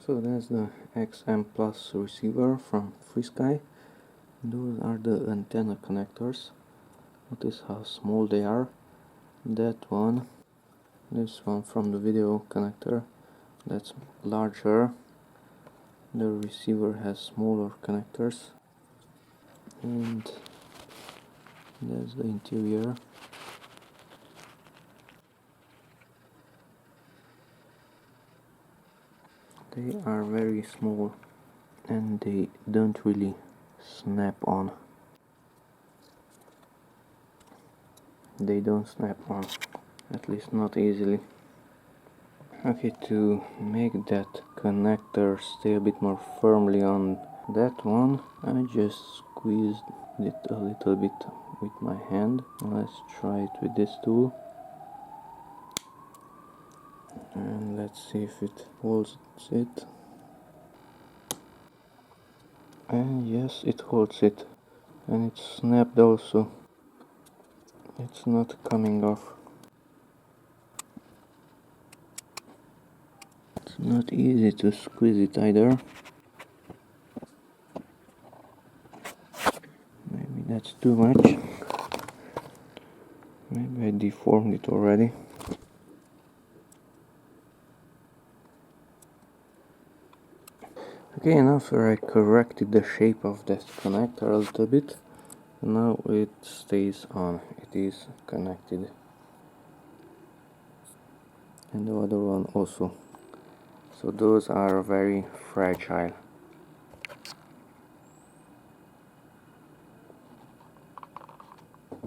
So that's the XM Plus receiver from FrSky. Those are the antenna connectors. Notice how small they are. That one, this one from the video connector, that's larger. The receiver has smaller connectors. And that's the interior. They are very small and they don't really snap on. They don't snap on, at least not easily. Okay, to make that connector stay a bit more firmly on that one, I just squeezed it a little bit with my hand. Let's try it with this tool. And let's see if it holds it. And yes, it holds it. And it's snapped also. It's not coming off. It's not easy to squeeze it either. Maybe that's too much. Maybe I deformed it already. Okay, and after I corrected the shape of that connector a little bit, now it stays on. It is connected. And the other one also. So those are very fragile.